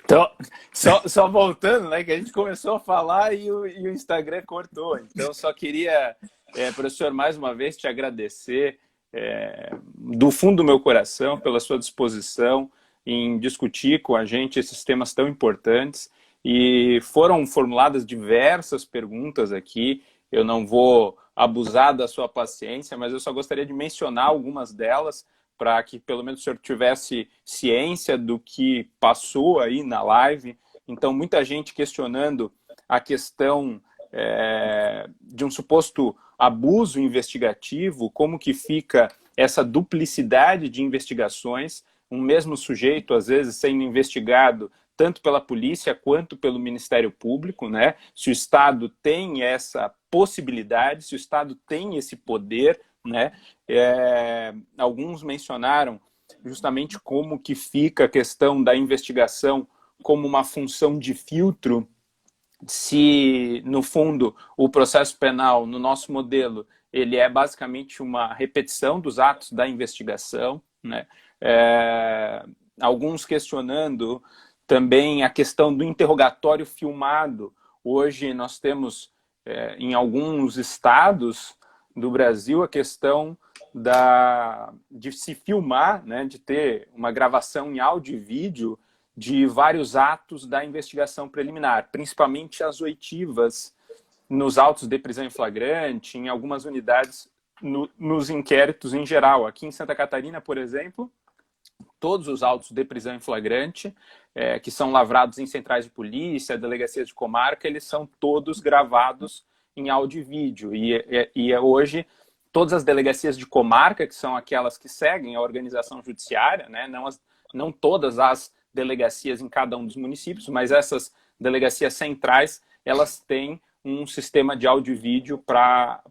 Então, só voltando, né, que a gente começou a falar e o Instagram cortou. Então, só queria, professor, mais uma vez te agradecer do fundo do meu coração pela sua disposição em discutir com a gente esses temas tão importantes. E foram formuladas diversas perguntas aqui. Eu não vou abusar da sua paciência, mas eu só gostaria de mencionar algumas delas para que pelo menos o senhor tivesse ciência do que passou aí na live. Então, muita gente questionando a questão de um suposto abuso investigativo, como que fica essa duplicidade de investigações, um mesmo sujeito, às vezes, sendo investigado tanto pela polícia quanto pelo Ministério Público, né? Se o Estado tem essa possibilidade, se o Estado tem esse poder, né? Alguns mencionaram justamente como que fica a questão da investigação como uma função de filtro, se, no fundo, o processo penal, no nosso modelo, ele é basicamente uma repetição dos atos da investigação, né? Alguns questionando também a questão do interrogatório filmado. Hoje nós temos, em alguns estados do Brasil, a questão de se filmar, né, de ter uma gravação em áudio e vídeo de vários atos da investigação preliminar, principalmente as oitivas nos autos de prisão em flagrante, em algumas unidades, nos inquéritos em geral. Aqui em Santa Catarina, por exemplo, todos os autos de prisão em flagrante, que são lavrados em centrais de polícia, delegacias de comarca, eles são todos gravados em áudio e vídeo. E hoje, todas as delegacias de comarca, que são aquelas que seguem a organização judiciária, né, não todas as delegacias em cada um dos municípios, mas essas delegacias centrais, elas têm um sistema de áudio e vídeo para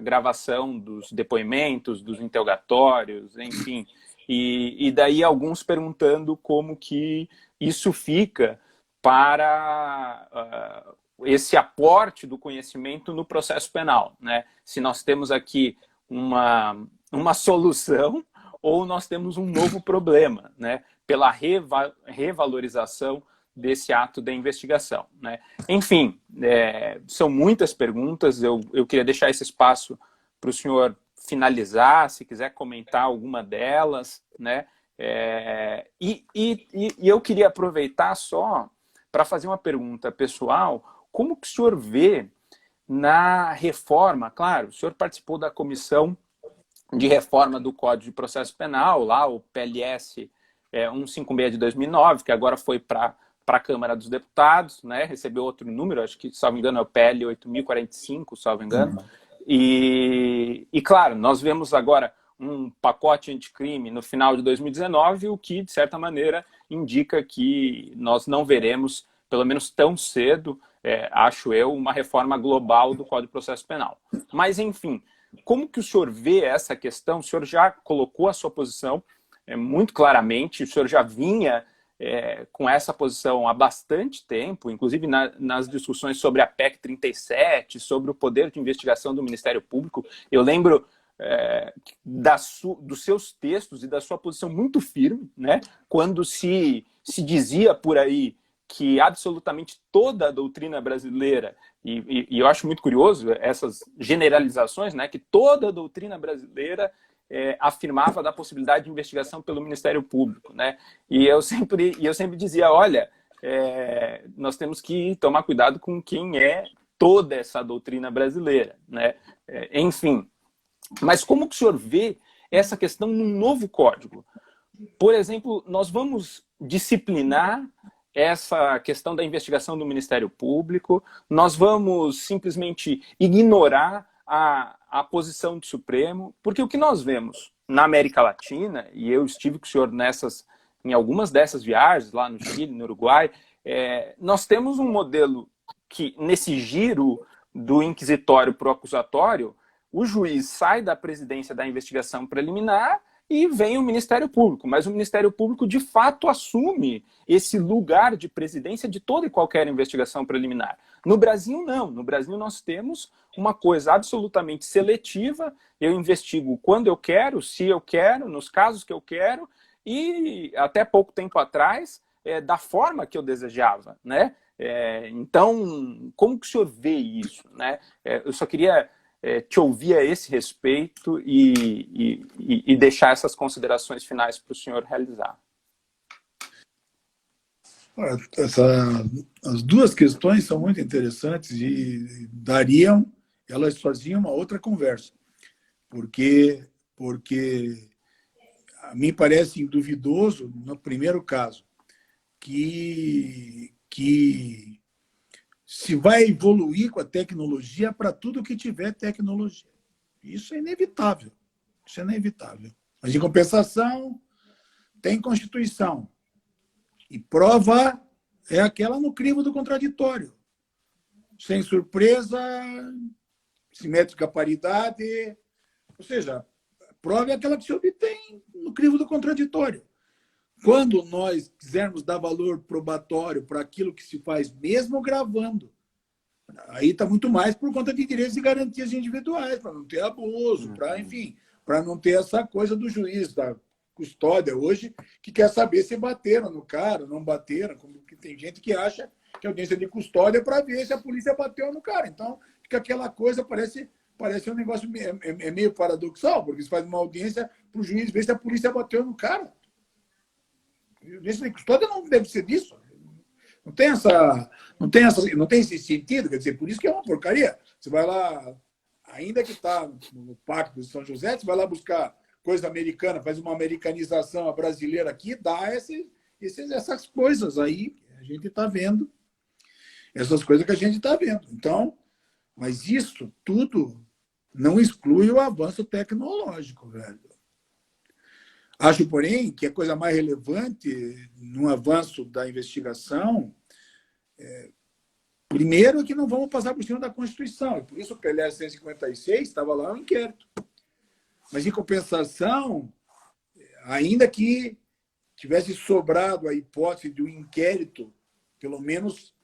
gravação dos depoimentos, dos interrogatórios, enfim. E daí alguns perguntando como que isso fica para esse aporte do conhecimento no processo penal, né? Se nós temos aqui uma solução ou nós temos um novo problema, né? Pela revalorização desse ato da investigação, né? Enfim, são muitas perguntas, eu queria deixar esse espaço para o senhor finalizar, se quiser comentar alguma delas, né? E eu queria aproveitar só para fazer uma pergunta pessoal, como que o senhor vê na reforma? Claro, o senhor participou da comissão de reforma do Código de Processo Penal, lá o PLS 156 de 2009, que agora foi para a Câmara dos Deputados, né? Recebeu outro número, acho que, salvo engano, é o PL 8045, salvo engano. E, claro, nós vemos agora um pacote anticrime no final de 2019, o que, de certa maneira, indica que nós não veremos, pelo menos tão cedo, acho eu, uma reforma global do Código de Processo Penal. Mas, enfim, como que o senhor vê essa questão? O senhor já colocou a sua posição muito claramente, o senhor já vinha com essa posição há bastante tempo, inclusive nas discussões sobre a PEC 37, sobre o poder de investigação do Ministério Público. Eu lembro dos seus textos e da sua posição muito firme, né, quando se dizia por aí que absolutamente toda a doutrina brasileira, e eu acho muito curioso essas generalizações, né, que toda a doutrina brasileira afirmava da possibilidade de investigação pelo Ministério Público, né? E eu sempre dizia, olha, nós temos que tomar cuidado com quem é toda essa doutrina brasileira, né? Enfim, mas como que o senhor vê essa questão num novo código? Por exemplo, nós vamos disciplinar essa questão da investigação do Ministério Público, nós vamos simplesmente ignorar a posição do Supremo, porque o que nós vemos na América Latina, e eu estive com o senhor em algumas dessas viagens, lá no Chile, no Uruguai, nós temos um modelo que, nesse giro do inquisitório para o acusatório, o juiz sai da presidência da investigação preliminar e vem o Ministério Público, mas o Ministério Público de fato assume esse lugar de presidência de toda e qualquer investigação preliminar. No Brasil, não. No Brasil, nós temos uma coisa absolutamente seletiva. Eu investigo quando eu quero, se eu quero, nos casos que eu quero, e até pouco tempo atrás, da forma que eu desejava, né? Então, como que o senhor vê isso, né? Eu só queria te ouvir a esse respeito e deixar essas considerações finais para o senhor realizar. As duas questões são muito interessantes e elas faziam uma outra conversa, porque a mim parece duvidoso, no primeiro caso, que se vai evoluir com a tecnologia para tudo que tiver tecnologia. Isso é inevitável. Isso é inevitável. Mas, em compensação, tem Constituição. E prova é aquela no crivo do contraditório. Sem surpresa, simétrica paridade. Ou seja, prova é aquela que se obtém no crivo do contraditório. Quando nós quisermos dar valor probatório para aquilo que se faz, mesmo gravando, aí está muito mais por conta de direitos e garantias individuais, para não ter abuso, para, enfim, para não ter essa coisa do juiz da custódia hoje, que quer saber se bateram no cara, não bateram, como que tem gente que acha que a audiência de custódia é para ver se a polícia bateu no cara. Então, fica aquela coisa, parece um negócio meio paradoxal, porque você faz uma audiência para o juiz ver se a polícia bateu no cara. Audiência de custódia não deve ser disso. Não tem esse sentido, quer dizer, por isso que é uma porcaria. Você vai lá, ainda que está no Pacto de São José, você vai lá buscar coisa americana, faz uma americanização brasileira aqui, dá essas coisas aí que a gente está vendo. Essas coisas que a gente está vendo. Então, mas isso tudo não exclui o avanço tecnológico, velho. Acho, porém, que a coisa mais relevante no avanço da investigação, primeiro, é que não vamos passar por cima da Constituição. Por isso o PLS 156 estava lá no inquérito. Mas, em compensação, ainda que tivesse sobrado a hipótese de um inquérito, pelo menos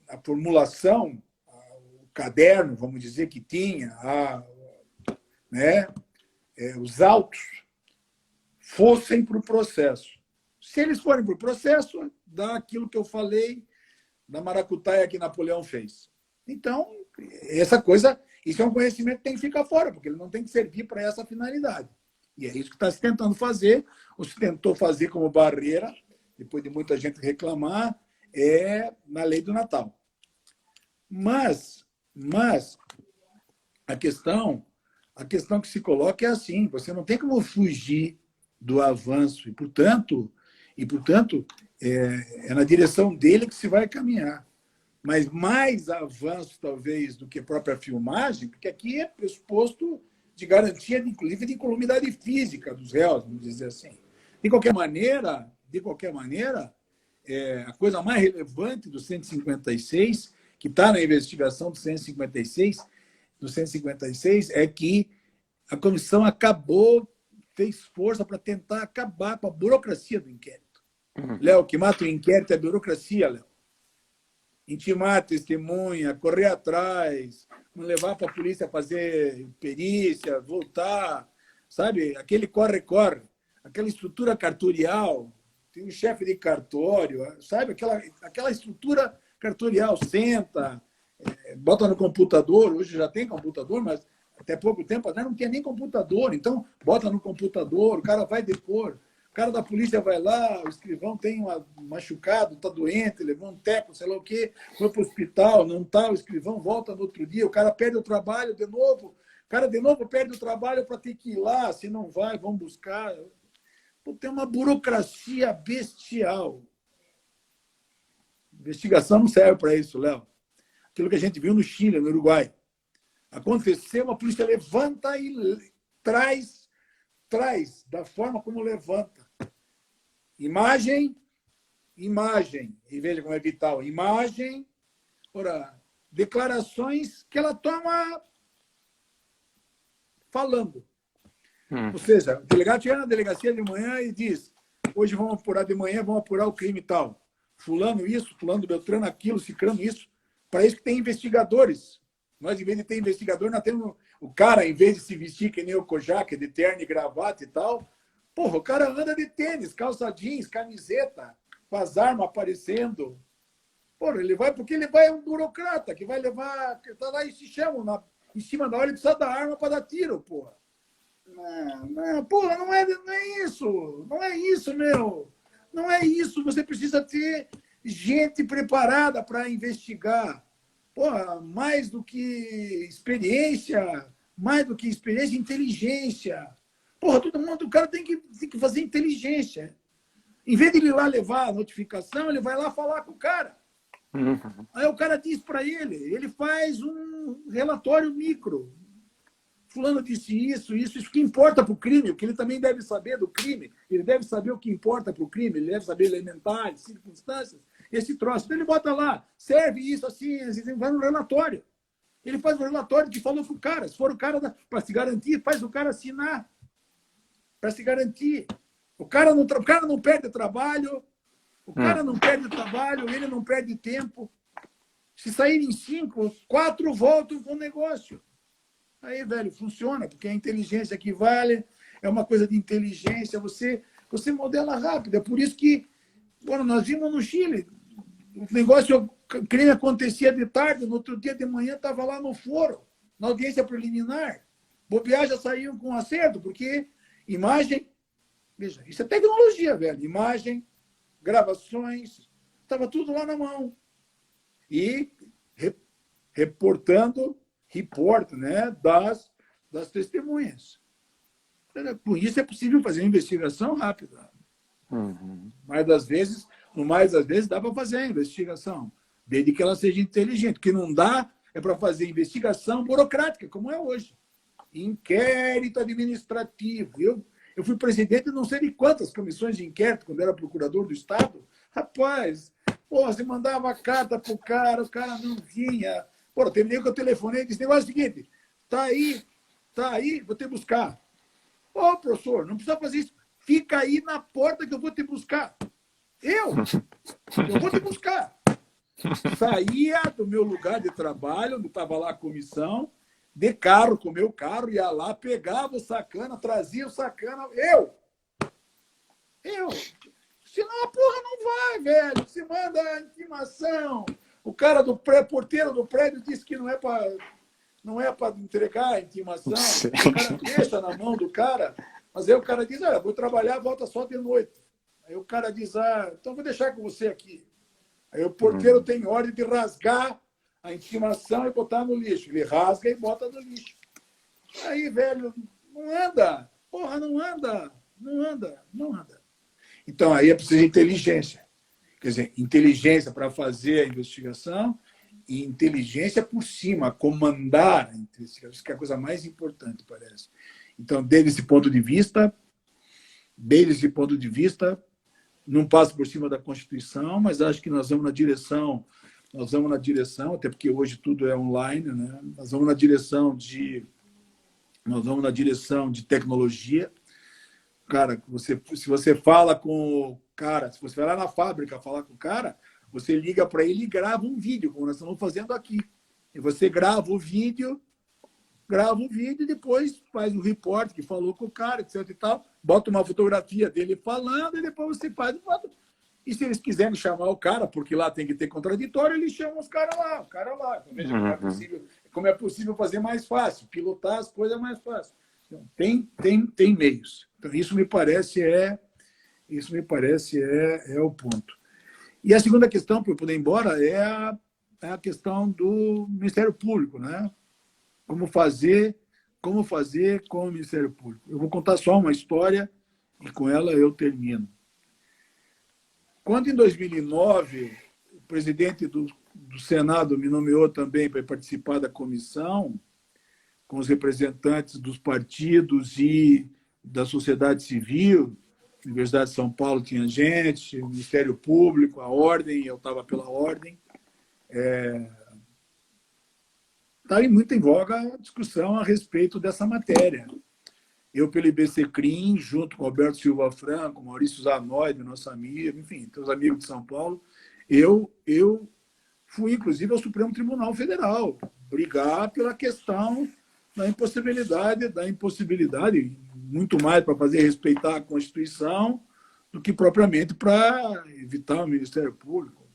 a formulação, o caderno, vamos dizer, que tinha, os autos, fossem para o processo. Se eles forem para o processo, dá aquilo que eu falei da maracutaia que Napoleão fez. Então, isso é um conhecimento que tem que ficar fora, porque ele não tem que servir para essa finalidade. E é isso que está se tentando fazer, ou se tentou fazer como barreira, depois de muita gente reclamar, na lei do Natal. Mas a questão que se coloca é assim, você não tem como fugir do avanço, e, portanto, é na direção dele que se vai caminhar. Mas mais avanço, talvez, do que a própria filmagem, porque aqui é pressuposto de garantia, inclusive, de incolumidade física dos réus, vamos dizer assim. De qualquer maneira, a coisa mais relevante do 156, que está na investigação do 156, é que a comissão fez força para tentar acabar com a burocracia do inquérito. Léo, o que mata o inquérito é a burocracia, Léo. Intimar testemunha, correr atrás, não levar para a polícia fazer perícia, voltar, sabe? Aquele corre-corre, aquela estrutura cartorial, tem um chefe de cartório, sabe? Aquela estrutura cartorial, senta, bota no computador, hoje já tem computador, mas até pouco tempo atrás não tinha nem computador, então bota no computador, o cara vai depor. O cara da polícia vai lá, o escrivão tem machucado, está doente, levou um teco, sei lá o quê, foi para o hospital, não está, o escrivão volta no outro dia, o cara perde o trabalho de novo, o cara de novo perde o trabalho para ter que ir lá, se não vai, vão buscar. Tem uma burocracia bestial. Investigação não serve para isso, Léo. Aquilo que a gente viu no Chile, no Uruguai. Aconteceu, a polícia levanta e traz da forma como levanta. Imagem, e veja como é vital. Imagem, declarações que ela toma falando. Ou seja, o delegado chega na delegacia de manhã e diz: hoje vamos apurar de manhã, vamos apurar o crime e tal. Fulano isso, fulano Beltrano aquilo, ciclano isso. Para isso que tem investigadores. Nós, em vez de ter investigador, nós temos o cara, em vez de se vestir que nem o Kojak, de terno e gravata e tal, o cara anda de tênis, calça jeans, camiseta, com as armas aparecendo. Porra, ele vai porque ele vai um burocrata que vai levar, que tá lá e se chama em cima da hora, ele precisa da arma para dar tiro, porra. Não, porra, não é isso. Não é isso, meu. Não é isso. Você precisa ter gente preparada para investigar. Porra, mais do que experiência, inteligência. Porra, todo mundo, o cara tem que fazer inteligência. Em vez de ele ir lá levar a notificação, ele vai lá falar com o cara. Aí o cara diz para ele faz um relatório micro. Fulano disse isso que importa para o crime, o que ele também deve saber do crime, ele deve saber o que importa para o crime, ele deve saber elementares, circunstâncias, esse troço. Então ele bota lá, serve isso assim, vai no relatório. Ele faz o relatório que falou com o cara. Se for o cara, para se garantir, faz o cara assinar. Para se garantir. O cara não perde trabalho, ele não perde tempo. Se saírem 5, 4 voltam com o negócio. Aí, velho, funciona, porque a inteligência que vale é uma coisa de inteligência, você modela rápido. É por isso que, quando nós vimos no Chile, o negócio, o crime acontecia de tarde, no outro dia de manhã estava lá no foro, na audiência preliminar. Bobear já saíam com acerto, porque imagem, veja, isso é tecnologia, velho. Imagem, gravações, estava tudo lá na mão. E reportando, né, das testemunhas. Com isso é possível fazer uma investigação rápida. Mais das vezes dá para fazer a investigação, desde que ela seja inteligente. O que não dá é para fazer investigação burocrática, como é hoje. Inquérito administrativo. Eu fui presidente de não sei de quantas comissões de inquérito, quando era procurador do Estado. Rapaz, você mandava carta para o cara não vinha. Pô, terminei com o telefonei e disse, negócio é o seguinte, tá aí, vou te buscar. Ô, professor, não precisa fazer isso. Fica aí na porta que eu vou te buscar. Eu vou te buscar. Saía do meu lugar de trabalho, onde estava lá a comissão, de carro, com o meu carro, ia lá, pegava o sacana, trazia o sacana. Eu. Senão a porra não vai, velho. Se manda a intimação. O cara porteiro do prédio disse que não é para entregar a intimação. O cara deixa na mão do cara, mas aí o cara diz, vou trabalhar, volta só de noite. Aí o cara diz, então vou deixar com você aqui. Aí o porteiro tem ordem de rasgar a intimação e botar no lixo. Ele rasga e bota no lixo. Aí, velho, não anda. Porra, não anda. Então, aí é preciso inteligência. Quer dizer, inteligência para fazer a investigação e inteligência por cima, comandar a investigação. Isso que é a coisa mais importante, parece. Então, desde esse ponto de vista, não passo por cima da Constituição, mas acho que nós vamos na direção, até porque hoje tudo é online, né? Nós vamos na direção de tecnologia. Cara, se você fala com o cara, se você vai lá na fábrica falar com o cara, você liga para ele e grava um vídeo, como nós estamos fazendo aqui. E você grava o vídeo e depois faz um repórter que falou com o cara, etc e tal, bota uma fotografia dele falando e depois você faz. E se eles quiserem chamar o cara, porque lá tem que ter contraditório, eles chamam o cara lá. Então, veja como é possível fazer mais fácil, pilotar as coisas mais fácil. Então, tem meios. Então, isso me parece o ponto. E a segunda questão, para eu poder ir embora, é a questão do Ministério Público, né? Como fazer com o Ministério Público. Eu vou contar só uma história e com ela eu termino. Quando, em 2009, o presidente do Senado me nomeou também para participar da comissão, com os representantes dos partidos e da sociedade civil, a Universidade de São Paulo tinha gente, o Ministério Público, a Ordem, eu estava pela Ordem. Está muito em voga a discussão a respeito dessa matéria. Eu, pelo IBCCRIM, junto com Alberto Silva Franco, Maurício Zanoide, nosso amigo, enfim, teus amigos de São Paulo, eu fui, inclusive, ao Supremo Tribunal Federal brigar pela questão da impossibilidade, muito mais para fazer respeitar a Constituição, do que propriamente para evitar o Ministério Público.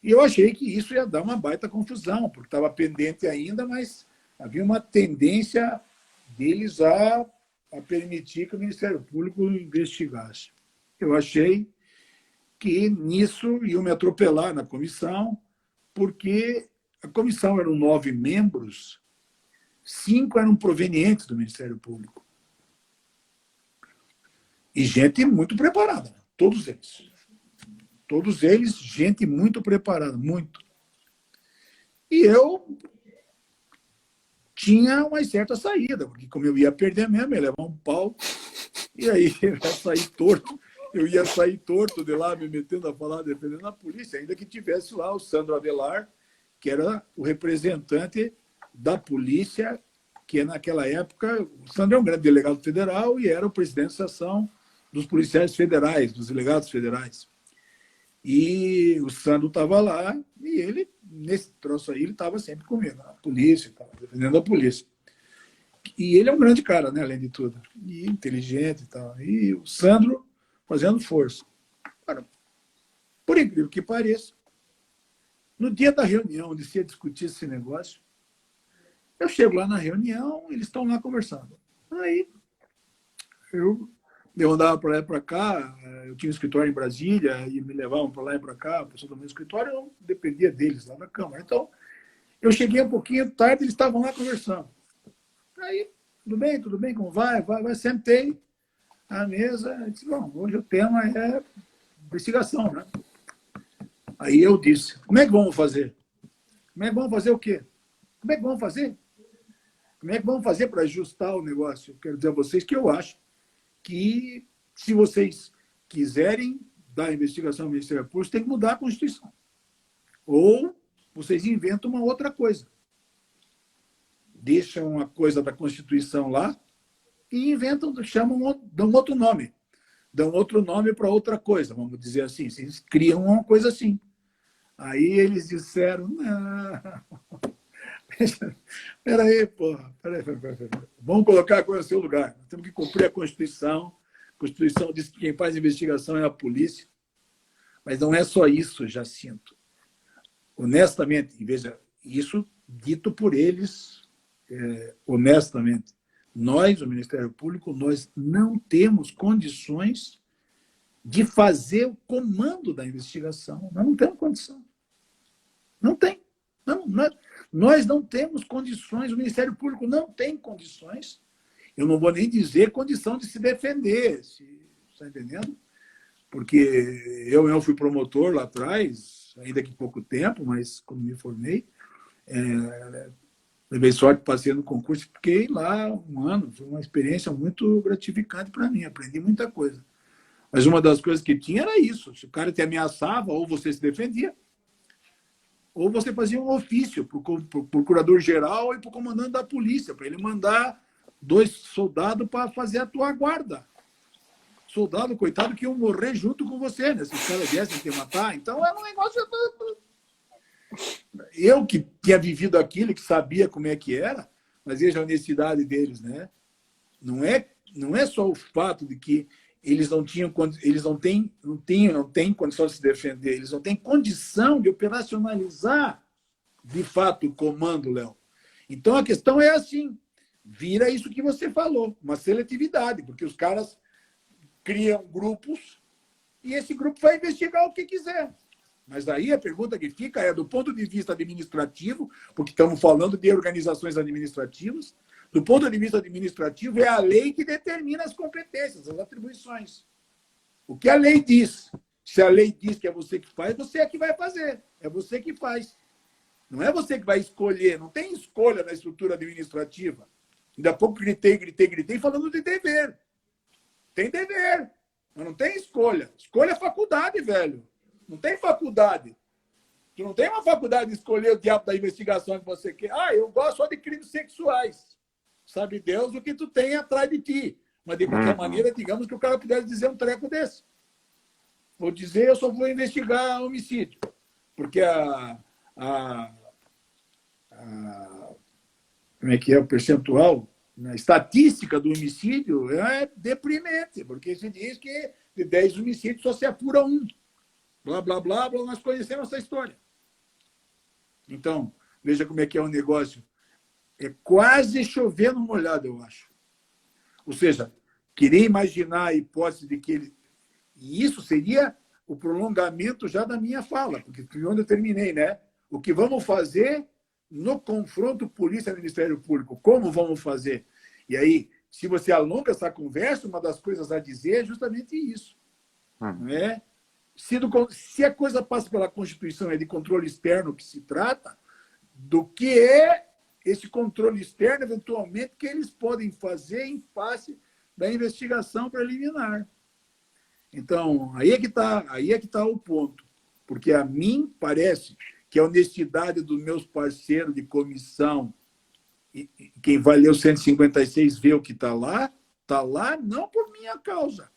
E eu achei que isso ia dar uma baita confusão, porque estava pendente ainda, mas havia uma tendência deles a permitir que o Ministério Público investigasse. Eu achei que nisso iam me atropelar na comissão, porque a comissão eram 9 membros, 5 eram provenientes do Ministério Público. E gente muito preparada, todos eles. Todos eles, gente muito preparada, muito. E eu tinha uma certa saída, porque como eu ia perder mesmo, ia levar um pau, e aí eu ia sair torto. Eu ia sair torto de lá, me metendo a falar, defendendo a polícia, ainda que tivesse lá o Sandro Avelar, que era o representante da polícia, que naquela época, o Sandro é um grande delegado federal e era o presidente da Associação dos Policiais Federais, dos Delegados Federais. E o Sandro estava lá e ele, nesse troço aí, ele estava sempre comigo, a polícia, estava defendendo a polícia. E ele é um grande cara, né, além de tudo, e inteligente e tal. E o Sandro fazendo força. Agora, por incrível que pareça, no dia da reunião, onde se ia discutir esse negócio, eu chego lá na reunião, eles estão lá conversando. Aí, eu andava para lá e para cá, eu tinha um escritório em Brasília, e me levavam para lá e para cá, a pessoa do meu escritório, eu dependia deles lá na Câmara. Então, eu cheguei um pouquinho tarde, eles estavam lá conversando. Aí, tudo bem, como vai? Sentei à mesa, e disse, bom, hoje o tema é investigação, né? Aí eu disse, como é que vamos fazer? Como é que vamos fazer o quê? Como é que vamos fazer? Como é que vamos fazer para ajustar o negócio? Eu quero dizer a vocês que eu acho que, se vocês quiserem dar investigação ao Ministério Público, tem que mudar a Constituição. Ou vocês inventam uma outra coisa. Deixam uma coisa da Constituição lá e inventam, dão outro nome. Dão outro nome para outra coisa, vamos dizer assim. Vocês criam uma coisa assim. Aí eles disseram, não, peraí, porra, peraí. Vamos colocar a coisa no seu lugar. Nós temos que cumprir a Constituição. A Constituição diz que quem faz investigação é a polícia. Mas não é só isso, Jacinto. Honestamente, veja, isso dito por eles, honestamente, nós, o Ministério Público, nós não temos condições de fazer o comando da investigação. Nós não temos condição. Não tem. Nós não temos condições, o Ministério Público não tem condições, eu não vou nem dizer condição de se defender, está entendendo? Porque eu fui promotor lá atrás, ainda que pouco tempo, mas quando me formei, levei sorte, passei no concurso, fiquei lá um ano, foi uma experiência muito gratificante para mim, aprendi muita coisa. Mas uma das coisas que tinha era isso, se o cara te ameaçava, ou você se defendia, ou você fazia um ofício para o procurador-geral e para o comandante da polícia, para ele mandar 2 soldados para fazer a tua guarda. Soldado, coitado, que iam morrer junto com você, né? Se os caras viessem te matar. Então, era um negócio... Eu que tinha vivido aquilo, que sabia como é que era, mas veja a honestidade deles, né? Não é só o fato de que eles não têm condição de se defender, eles não têm condição de operacionalizar, de fato, o comando, Léo. Então, a questão é assim, vira isso que você falou, uma seletividade, porque os caras criam grupos e esse grupo vai investigar o que quiser. Mas aí a pergunta que fica é, do ponto de vista administrativo, porque estamos falando de organizações administrativas, do ponto de vista administrativo, é a lei que determina as competências, as atribuições. O que a lei diz? Se a lei diz que é você que faz, você é que vai fazer. É você que faz. Não é você que vai escolher. Não tem escolha na estrutura administrativa. Ainda há pouco gritei falando de dever. Tem dever, mas não tem escolha. Escolha é faculdade, velho. Não tem faculdade. Tu não tem uma faculdade de escolher o diabo da investigação que você quer. Ah, eu gosto só de crimes sexuais. Sabe Deus o que tu tem atrás de ti. Mas, de qualquer maneira, digamos que o cara pudesse dizer um treco desse. Vou dizer, eu só vou investigar homicídio. Porque como é que é o percentual na estatística do homicídio é deprimente, porque se diz que de 10 homicídios só se apura um. Blá, blá, blá, blá, nós conhecemos essa história. Então, veja como é que é o negócio. É quase chovendo molhado, eu acho. Ou seja, querer imaginar a hipótese de que ele... E isso seria o prolongamento já da minha fala, porque onde eu terminei, né? O que vamos fazer no confronto polícia-ministério público? Como vamos fazer? E aí, se você alonga essa conversa, uma das coisas a dizer é justamente isso. Né? Se a coisa passa pela Constituição, é de controle externo que se trata, do que é esse controle externo, eventualmente, que eles podem fazer em face da investigação preliminar. Então, aí é que está o ponto. Porque a mim parece que a honestidade dos meus parceiros de comissão, e quem vai ler o 156 vê o que está lá não por minha causa.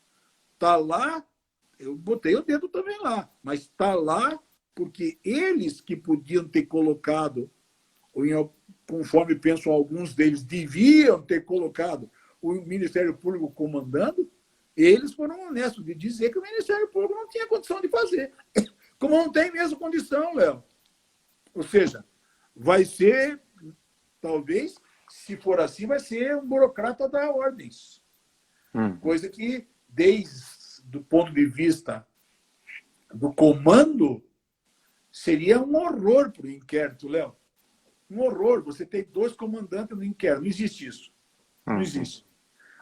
Está lá, eu botei o dedo também lá, mas está lá porque eles que podiam ter colocado, ou conforme pensam alguns deles, deviam ter colocado o Ministério Público comandando, eles foram honestos de dizer que o Ministério Público não tinha condição de fazer. Como não tem mesmo condição, Léo. Ou seja, vai ser, talvez, se for assim, vai ser um burocrata da ordens. Coisa que, desde o ponto de vista do comando, seria um horror para o inquérito, Léo. Um horror. Você tem 2 comandantes no inquérito. Não existe isso. Não existe.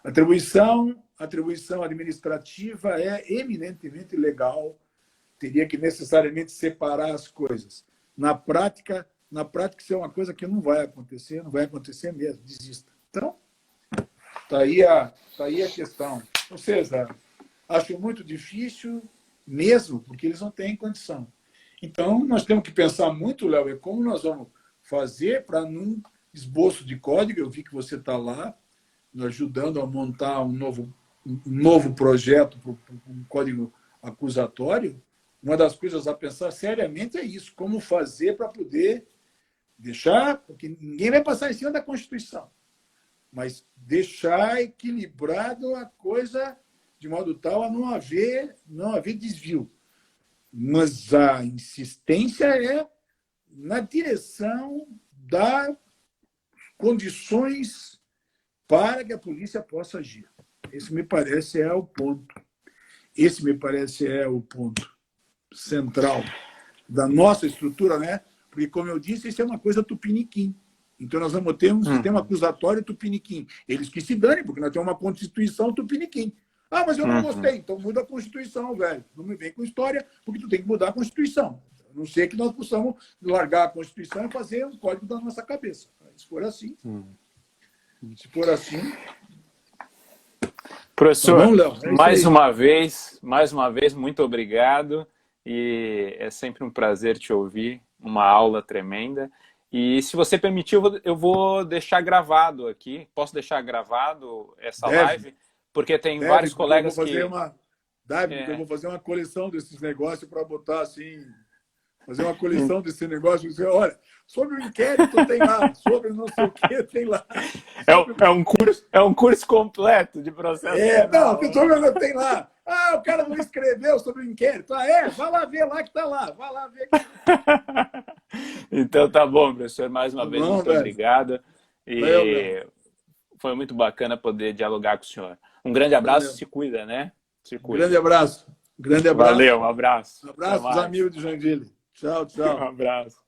Atribuição administrativa é eminentemente legal. Teria que necessariamente separar as coisas. Na prática, isso é uma coisa que não vai acontecer mesmo, desista. Então, está aí a questão. Ou seja, acho muito difícil mesmo, porque eles não têm condição. Então, nós temos que pensar muito, Léo, é como nós vamos fazer para, num esboço de código, eu vi que você está lá, nos ajudando a montar um novo projeto para um código acusatório. Uma das coisas a pensar seriamente é isso, como fazer para poder deixar, porque ninguém vai passar em cima da Constituição, mas deixar equilibrado a coisa de modo tal a não haver desvio. Mas a insistência é na direção das condições para que a polícia possa agir. Esse me parece é o ponto. Central da nossa estrutura, né? Porque, como eu disse, isso é uma coisa tupiniquim. Então, nós vamos ter um sistema acusatório tupiniquim. Eles que se danem, porque nós temos uma Constituição tupiniquim. Ah, mas eu não gostei. Então, muda a Constituição, velho. Não me vem com história, porque tu tem que mudar a Constituição. A não ser que nós possamos largar a Constituição e fazer um código da nossa cabeça. Se for assim... Professor, tá bom, Léo? mais uma vez, muito obrigado. E é sempre um prazer te ouvir, uma aula tremenda. E se você permitir, eu vou deixar gravado aqui. Posso deixar gravado essa live? Porque tem vários colegas que... Eu vou fazer uma coleção desses negócios para botar assim... Fazer uma coleção desse negócio. Olha, sobre o inquérito tem lá, sobre não sei o que tem lá. É um curso completo de processo penal. Não, sobre tem lá. Ah, o cara não escreveu sobre o inquérito. Ah, vai lá ver lá que está lá. Vai lá ver. Então tá bom, professor. Mais uma vez, muito obrigado. E foi muito bacana poder dialogar com o senhor. Um grande abraço, se cuida, né? Se cuida. Grande abraço. Valeu, um abraço. Um abraço dos amigos de Joinville. Tchau, tchau. Um abraço.